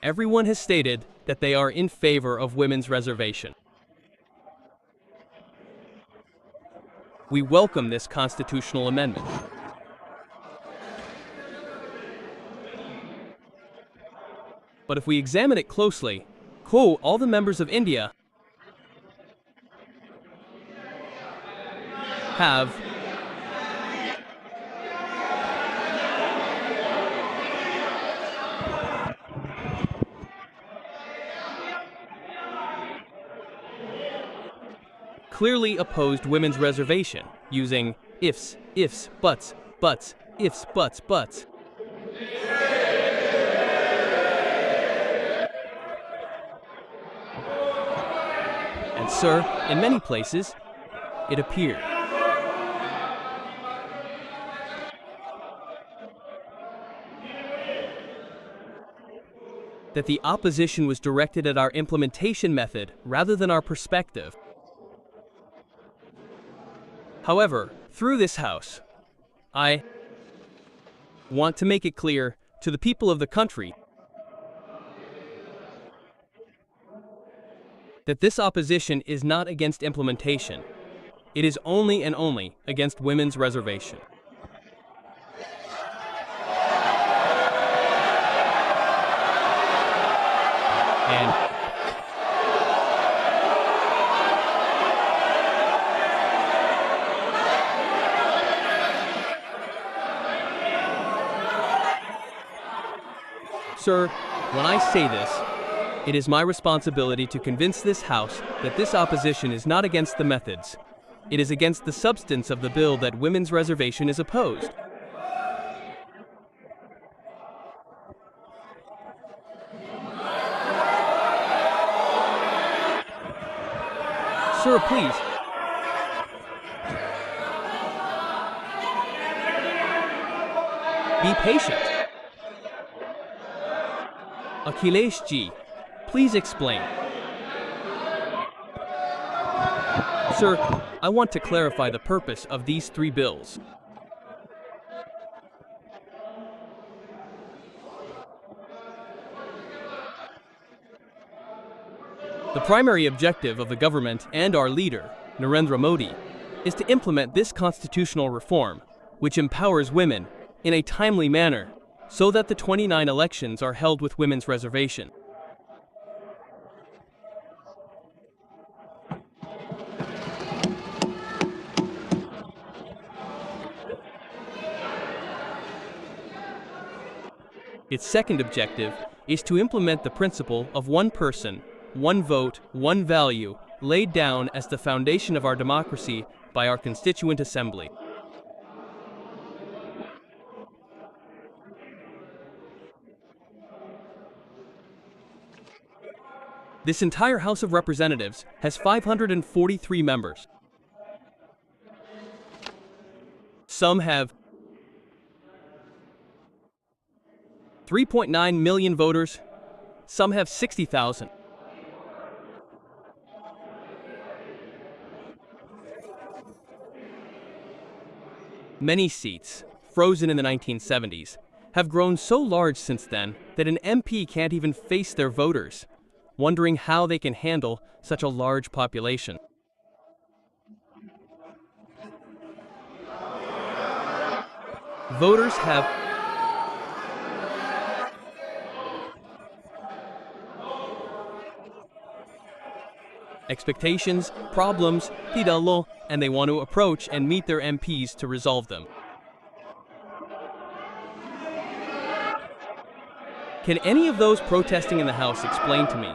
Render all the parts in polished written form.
Everyone has stated that they are in favor of women's reservation. We welcome this constitutional amendment. But if we examine it closely, all the members of India have clearly opposed women's reservation using ifs, buts, ifs, buts. And sir, in many places, it appeared that the opposition was directed at our implementation method rather than our perspective. However, through this House, I want to make it clear to the people of the country that this opposition is not against implementation. It is only and only against women's reservation. And sir, when I say this, it is my responsibility to convince this House that this opposition is not against the methods. It is against the substance of the bill that women's reservation is opposed. Sir, please. Be patient. Akhilesh ji, please explain. Sir, I want to clarify the purpose of these three bills. The primary objective of the government and our leader, Narendra Modi, is to implement this constitutional reform, which empowers women in a timely manner, so that the 29 elections are held with women's reservation. Its second objective is to implement the principle of one person, one vote, one value, laid down as the foundation of our democracy by our Constituent Assembly. This entire House of Representatives has 543 members. Some have 3.9 million voters, some have 60,000. Many seats, frozen in the 1970s, have grown so large since then that an MP can't even face their voters, wondering how they can handle such a large population. Voters have expectations, problems, and they want to approach and meet their MPs to resolve them. Can any of those protesting in the House explain to me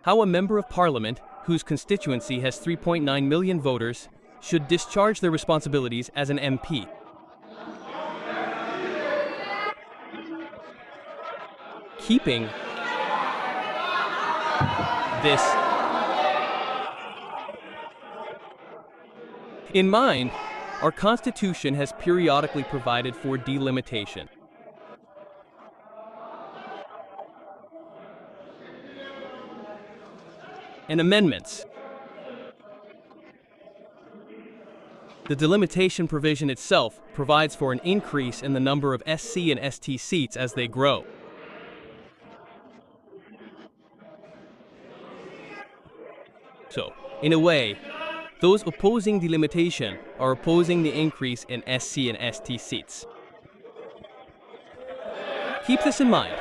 how a member of Parliament, whose constituency has 3.9 million voters, should discharge their responsibilities as an MP? Keeping this in mind, our Constitution has periodically provided for delimitation. And amendments The delimitation provision itself provides for an increase in the number of SC and ST seats as they grow. So, in a way, those opposing delimitation are opposing the increase in SC and ST seats. Keep this in mind.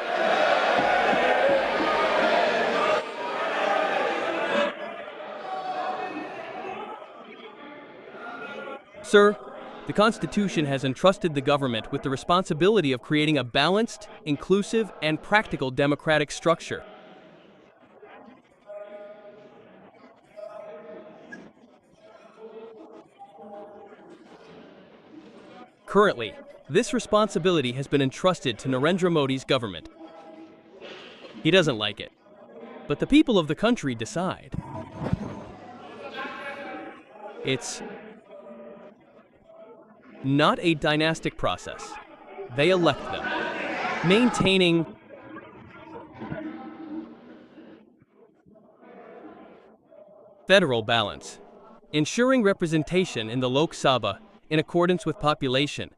Sir, the Constitution has entrusted the government with the responsibility of creating a balanced, inclusive, and practical democratic structure. Currently, this responsibility has been entrusted to Narendra Modi's government. He doesn't like it, but the people of the country decide. It's not a dynastic process. They elect them, maintaining federal balance, ensuring representation in the Lok Sabha in accordance with population,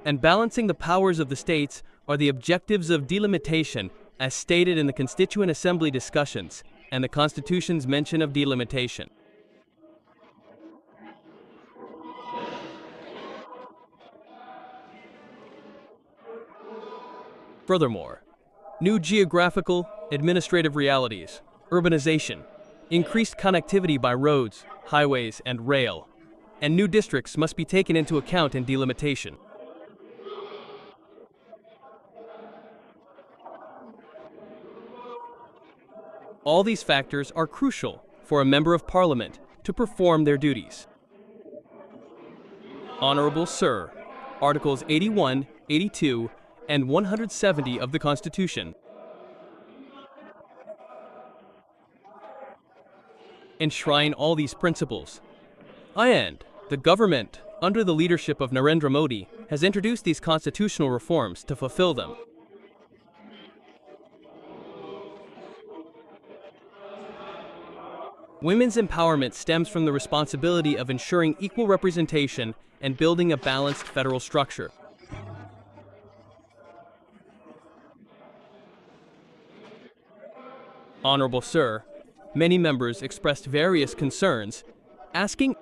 and balancing the powers of the states are the objectives of delimitation as stated in the Constituent Assembly discussions and the Constitution's mention of delimitation. Furthermore, new geographical, administrative realities, urbanization, increased connectivity by roads, highways, and rail, and new districts must be taken into account in delimitation. All these factors are crucial for a member of parliament to perform their duties. Honorable Sir, Articles 81, 82, and 170 of the Constitution enshrine all these principles. And the government, under the leadership of Narendra Modi, has introduced these constitutional reforms to fulfill them. Women's empowerment stems from the responsibility of ensuring equal representation and building a balanced federal structure. Honorable Sir, many members expressed various concerns, asking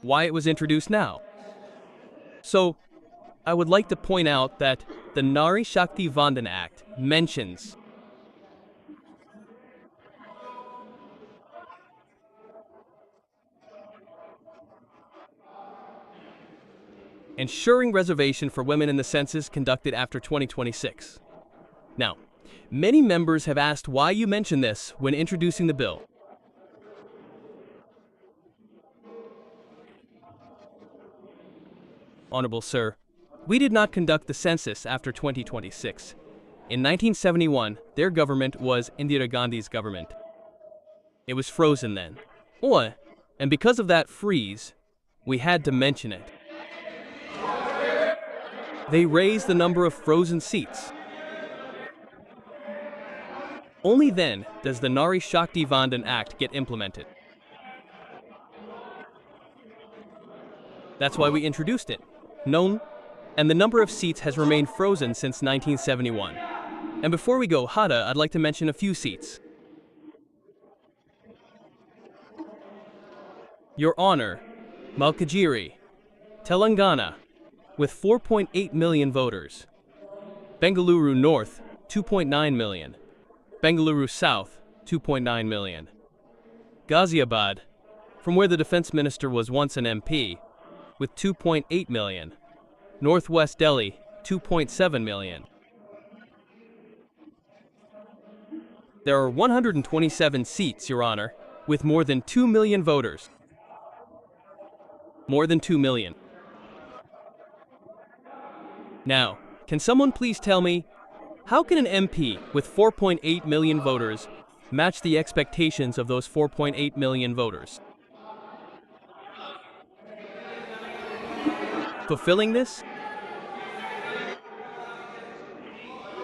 why it was introduced now. So, I would like to point out that the Nari Shakti Vandan Act mentions ensuring reservation for women in the census conducted after 2026. Now, many members have asked why you mention this when introducing the bill. Honorable Sir, we did not conduct the census after 2026. In 1971, their government was Indira Gandhi's government. It was frozen then. And because of that freeze, we had to mention it. They raised the number of frozen seats. Only then does the Nari Shakti Vandan Act get implemented. That's why we introduced it. And the number of seats has remained frozen since 1971. And before we go, Hada, I'd like to mention a few seats. Your Honor, Malkajgiri, Telangana, with 4.8 million voters. Bengaluru North, 2.9 million. Bengaluru South, 2.9 million. Ghaziabad, from where the defense minister was once an MP, with 2.8 million. Northwest Delhi, 2.7 million. There are 127 seats, Your Honor, with more than 2 million voters. More than 2 million. Now, can someone please tell me, how can an MP with 4.8 million voters match the expectations of those 4.8 million voters? Fulfilling this?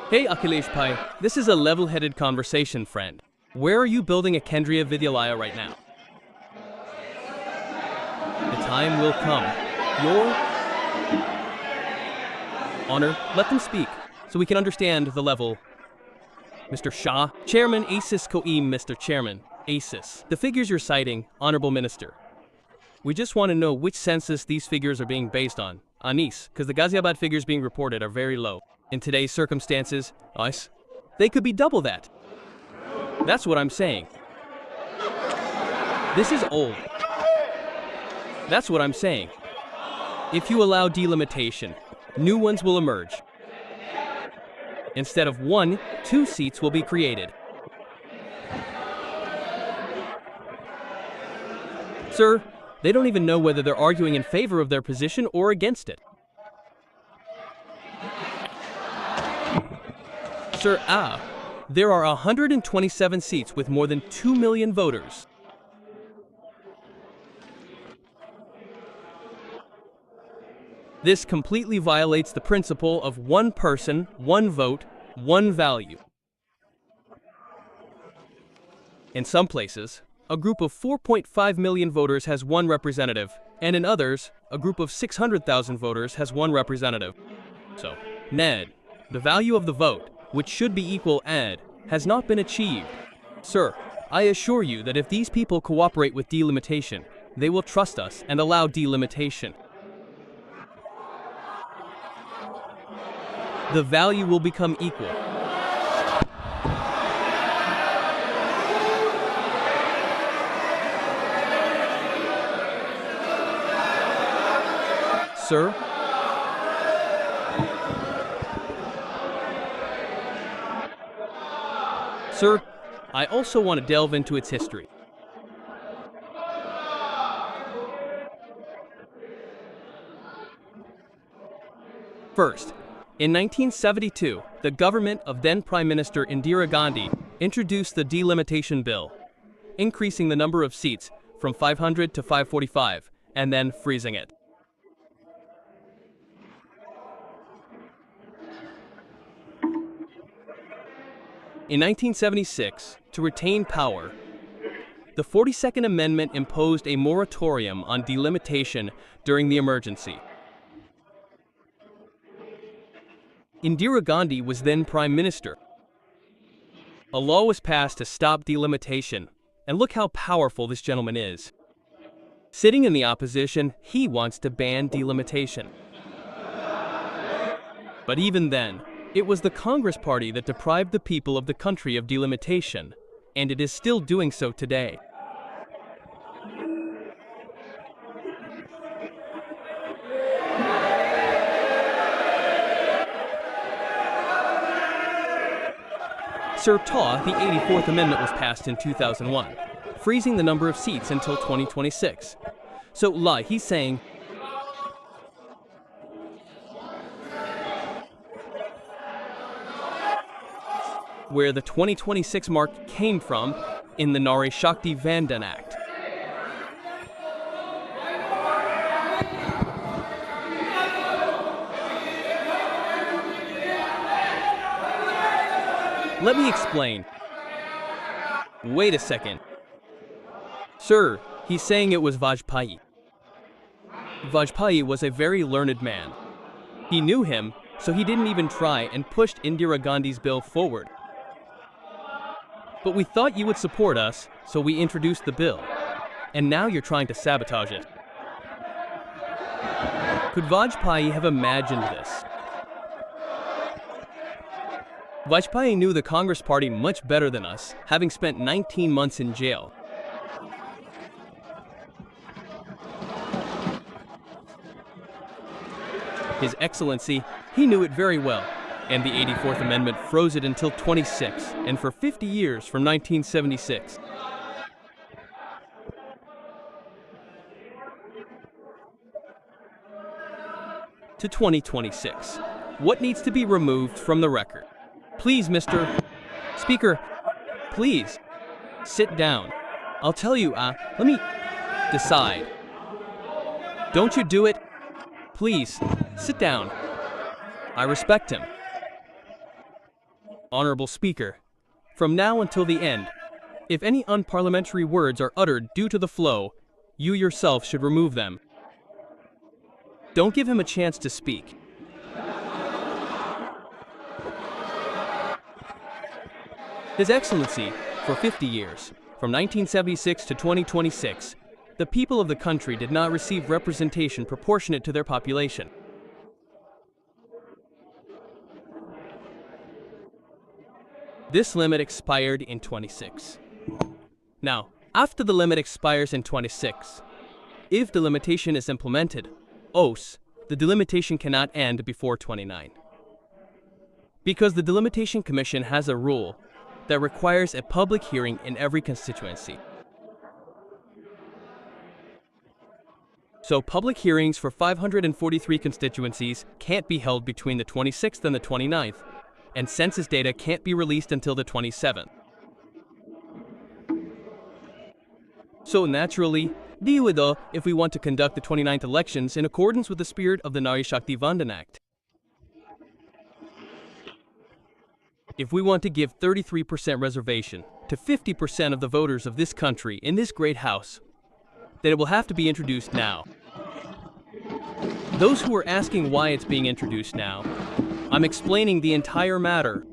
Hey Akhilesh Bhai, this is a level-headed conversation, friend. Where are you building a Kendriya Vidyalaya right now? The time will come. Your Honor, let them speak, so we can understand the level. Mr. Shah, Chairman ASIS Koim, Mr. Chairman, ASIS. The figures you're citing, Honorable Minister. We just want to know which census these figures are being based on. Anis, because the Ghaziabad figures being reported are very low. In today's circumstances, they could be double that. That's what I'm saying. This is old. That's what I'm saying. If you allow delimitation, new ones will emerge. Instead of 1, 2 seats will be created. Sir, they don't even know whether they're arguing in favor of their position or against it. Sir, there are 127 seats with more than 2 million voters. This completely violates the principle of one person, one vote, one value. In some places, a group of 4.5 million voters has one representative, and in others, a group of 600,000 voters has one representative. So, Ned, the value of the vote, which should be equal has not been achieved. Sir, I assure you that if these people cooperate with delimitation, they will trust us and allow delimitation. The value will become equal. Sir? Sir, I also want to delve into its history. First, in 1972, the government of then Prime Minister Indira Gandhi introduced the delimitation bill, increasing the number of seats from 500 to 545, and then freezing it. In 1976, to retain power, the 42nd Amendment imposed a moratorium on delimitation during the emergency. Indira Gandhi was then Prime Minister. A law was passed to stop delimitation, and look how powerful this gentleman is. Sitting in the opposition, he wants to ban delimitation. But even then, it was the Congress Party that deprived the people of the country of delimitation, and it is still doing so today. Sir Ta, the 84th Amendment was passed in 2001, freezing the number of seats until 2026. So, Lai, he's saying, where the 2026 mark came from in the Nari Shakti Vandan Act. Let me explain. Wait a second. Sir, he's saying it was Vajpayee. Vajpayee was a very learned man. He knew him, so he didn't even try and pushed Indira Gandhi's bill forward. But we thought you would support us, so we introduced the bill. And now you're trying to sabotage it. Could Vajpayee have imagined this? Vajpayee knew the Congress Party much better than us, having spent 19 months in jail. His Excellency, he knew it very well, and the 84th Amendment froze it until 26, and for 50 years from 1976. To 2026. What needs to be removed from the record? Please, Mr. Speaker, please, sit down. I'll tell you, let me decide. Don't you do it? Please, sit down. I respect him. Honorable Speaker, from now until the end, If any unparliamentary words are uttered due to the flow, you yourself should remove them. Don't give him a chance to speak. His Excellency, for 50 years, from 1976 to 2026, the people of the country did not receive representation proportionate to their population. This limit expired in 26. Now, after the limit expires in 26, if delimitation is implemented, the delimitation cannot end before 29. Because the Delimitation Commission has a rule that requires a public hearing in every constituency. So public hearings for 543 constituencies can't be held between the 26th and the 29th, and census data can't be released until the 27th. So naturally, if we want to conduct the 29th elections in accordance with the spirit of the Nari Shakti Vandan Act. If we want to give 33% reservation to 50% of the voters of this country in this great house, then it will have to be introduced now. Those who are asking why it's being introduced now, I'm explaining the entire matter.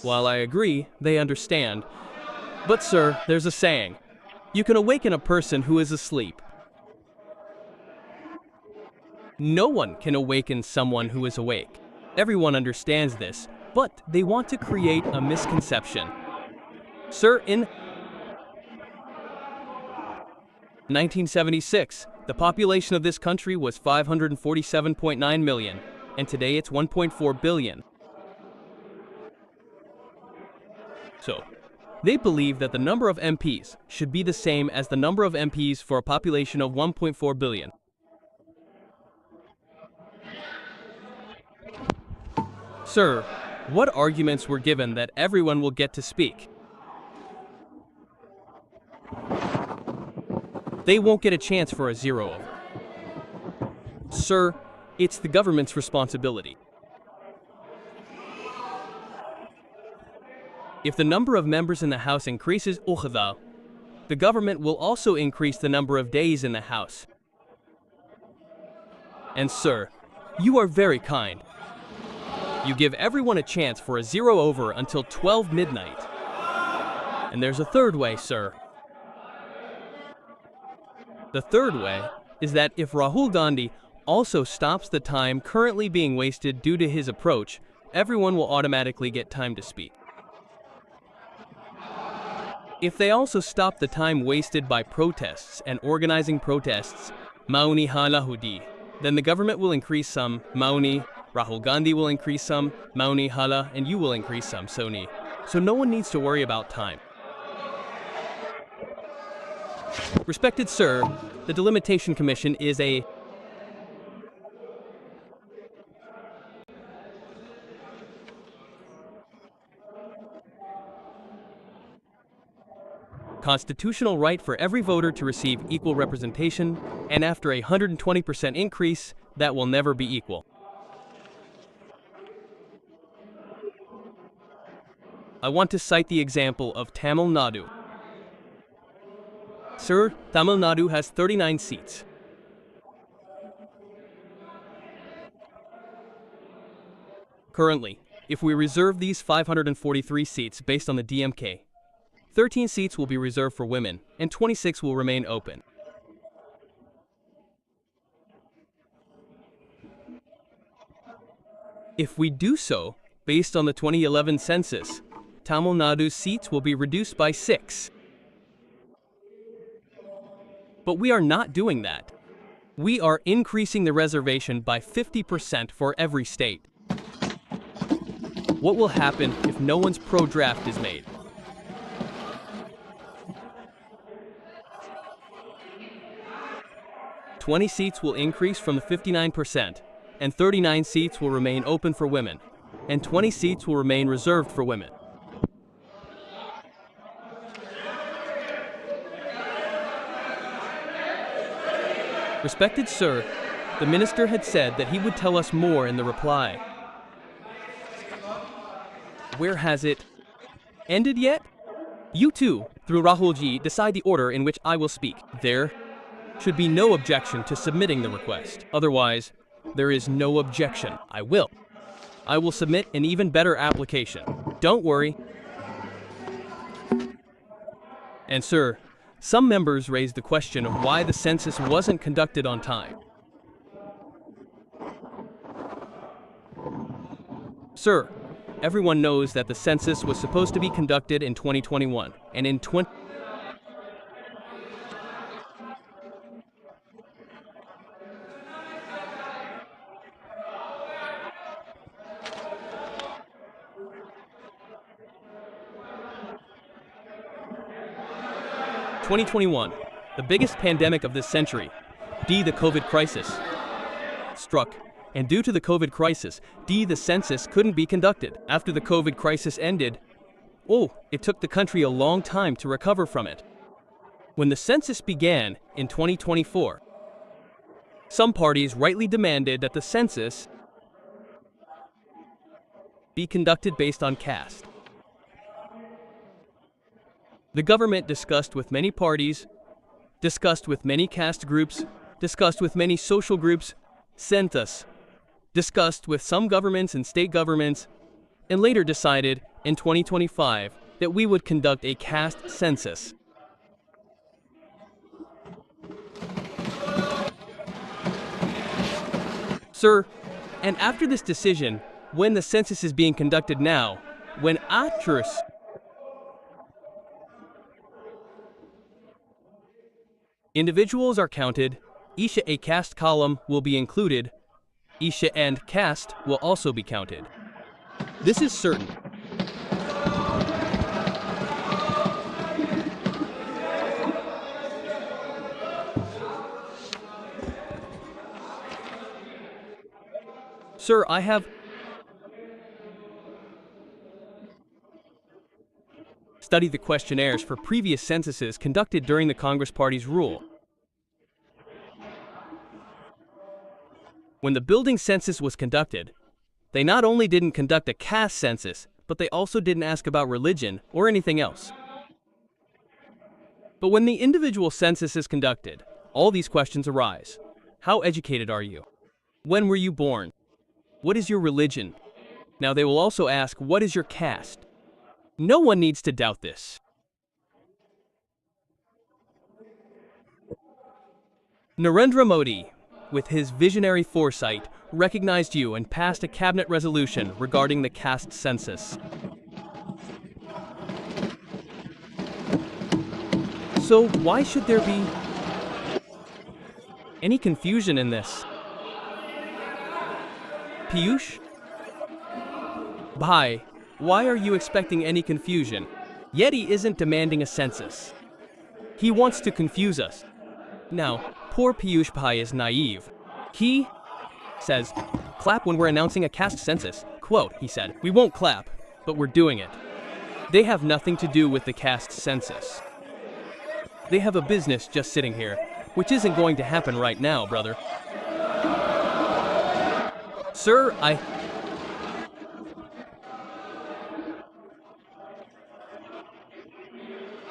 While I agree, they understand. But sir, there's a saying. You can awaken a person who is asleep. No one can awaken someone who is awake. Everyone understands this, but they want to create a misconception. Sir, in 1976, the population of this country was 547.9 million, and today it's 1.4 billion. So, they believe that the number of MPs should be the same as the number of MPs for a population of 1.4 billion. Sir, what arguments were given that everyone will get to speak? They won't get a chance for a zero-over. Sir, it's the government's responsibility. If the number of members in the House increases, the government will also increase the number of days in the House. And sir, you are very kind. You give everyone a chance for a zero-over until 12 midnight. And there's a third way, sir. The third way is that if Rahul Gandhi also stops the time currently being wasted due to his approach, everyone will automatically get time to speak. If they also stop the time wasted by protests and organizing protests, Mauni Hala Hudi, then the government will increase some, Mauni, Rahul Gandhi will increase some, Mauni Hala, and you will increase some, Soni. So no one needs to worry about time. Respected sir, the Delimitation Commission is a constitutional right for every voter to receive equal representation, and after a 120% increase, that will never be equal. I want to cite the example of Tamil Nadu. Sir, Tamil Nadu has 39 seats. Currently, if we reserve these 543 seats based on the DMK, 13 seats will be reserved for women, and 26 will remain open. If we do so, based on the 2011 census, Tamil Nadu's seats will be reduced by 6. But we are not doing that. We are increasing the reservation by 50% for every state. What will happen if no one's pro-draft is made? "20 seats will increase from the 59%, and 39 seats will remain open for women, and 20 seats will remain reserved for women." Respected sir, the minister had said that he would tell us more in the reply. Where has it ended yet? You too, through Rahul ji, decide the order in which I will speak. There should be no objection to submitting the request. Otherwise, there is no objection. I will submit an even better application. Don't worry. And sir, some members raised the question of why the census wasn't conducted on time. Sir, everyone knows that the census was supposed to be conducted in 2021, and in 2021, the biggest pandemic of this century, the COVID crisis, struck. And due to the COVID crisis, the census couldn't be conducted. After the COVID crisis ended, it took the country a long time to recover from it. When the census began in 2024, some parties rightly demanded that the census be conducted based on caste. The government discussed with many parties, discussed with many caste groups, discussed with many social groups, Census, discussed with some governments and state governments, and later decided in 2025 that we would conduct a caste census. Sir, and after this decision, when the census is being conducted now, when actors individuals are counted, a caste column will be included, and caste will also be counted. This is certain. Sir, I have studied the questionnaires for previous censuses conducted during the Congress Party's rule. When the building census was conducted, they not only didn't conduct a caste census, but they also didn't ask about religion or anything else. But when the individual census is conducted, all these questions arise. How educated are you? When were you born? What is your religion? Now they will also ask, what is your caste? No one needs to doubt this. Narendra Modi, with his visionary foresight, recognized you and passed a cabinet resolution regarding the caste census. So why should there be any confusion in this? Piyush? Bhai, why are you expecting any confusion? Yeti isn't demanding a census. He wants to confuse us. Now, poor Piyush Bhai is naive. He says, clap when we're announcing a caste census. Quote, he said, we won't clap, but we're doing it. They have nothing to do with the caste census. They have a business just sitting here, which isn't going to happen right now, brother. Sir, I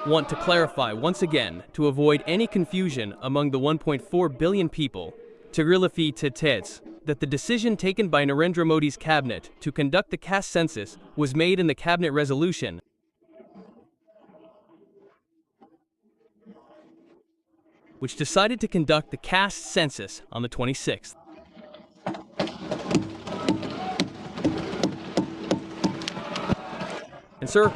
want to clarify once again to avoid any confusion among the 1.4 billion people that the decision taken by Narendra Modi's cabinet to conduct the caste census was made in the cabinet resolution which decided to conduct the caste census on the 26th. And sir,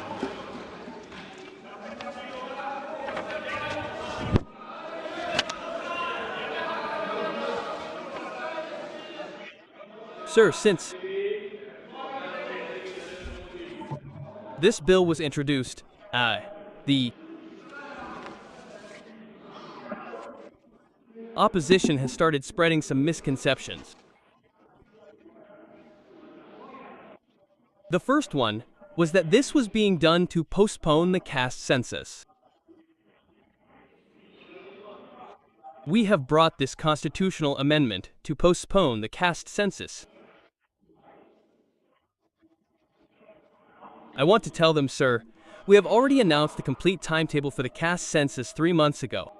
since this bill was introduced, the opposition has started spreading some misconceptions. The first one was that this was being done to postpone the caste census. We have brought this constitutional amendment to postpone the caste census. I want to tell them, sir, We have already announced the complete timetable for the caste census 3 months ago.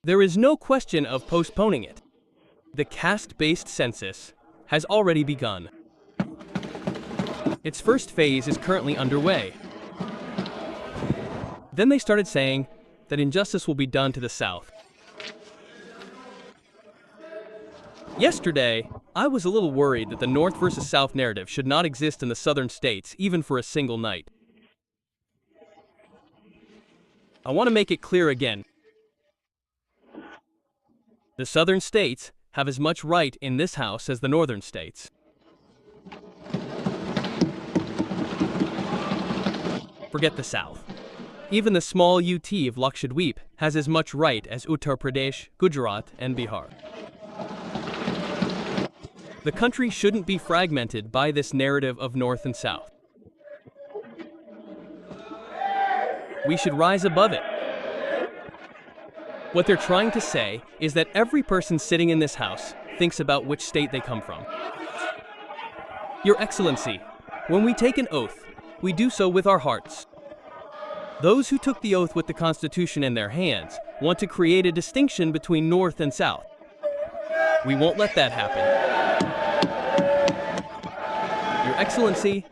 There is no question of postponing it. The caste-based census has already begun. Its first phase is currently underway. Then they started saying that injustice will be done to the South. Yesterday, I was a little worried that the North versus South narrative should not exist in the southern states even for a single night. I want to make it clear again. The southern states have as much right in this house as the northern states. Forget the South. Even the small UT of Lakshadweep has as much right as Uttar Pradesh, Gujarat, and Bihar. The country shouldn't be fragmented by this narrative of North and South. We should rise above it. What they're trying to say is that every person sitting in this house thinks about which state they come from. Your Excellency, when we take an oath, we do so with our hearts. Those who took the oath with the Constitution in their hands want to create a distinction between North and South. We won't let that happen. Your Excellency,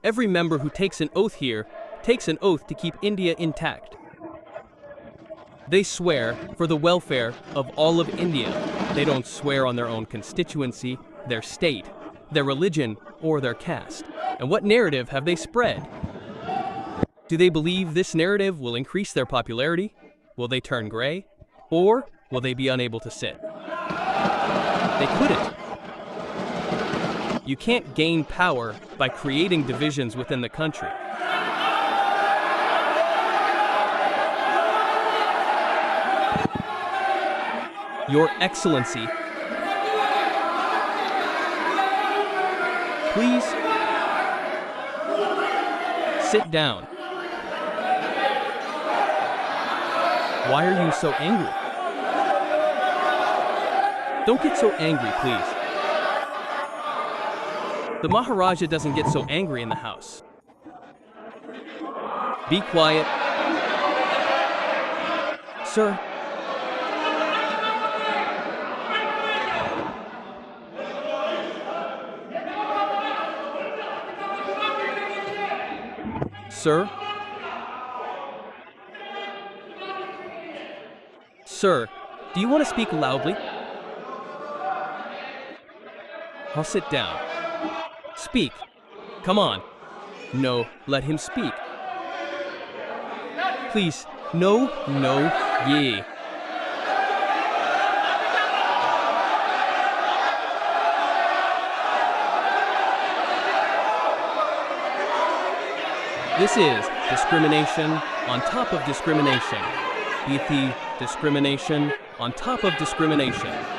every member who takes an oath here takes an oath to keep India intact. They swear for the welfare of all of India. They don't swear on their own constituency, their state, their religion, or their caste. And what narrative have they spread? Do they believe this narrative will increase their popularity? Will they turn gray? Or will they be unable to sit? They couldn't. You can't gain power by creating divisions within the country. Your Excellency, please sit down. Why are you so angry? Don't get so angry, please. The Maharaja doesn't get so angry in the house. Be quiet. Sir. Sir? Sir, do you want to speak loudly? I'll sit down. Speak. Come on. No, let him speak. Please, no, ye. This is discrimination on top of discrimination. Discrimination on top of discrimination.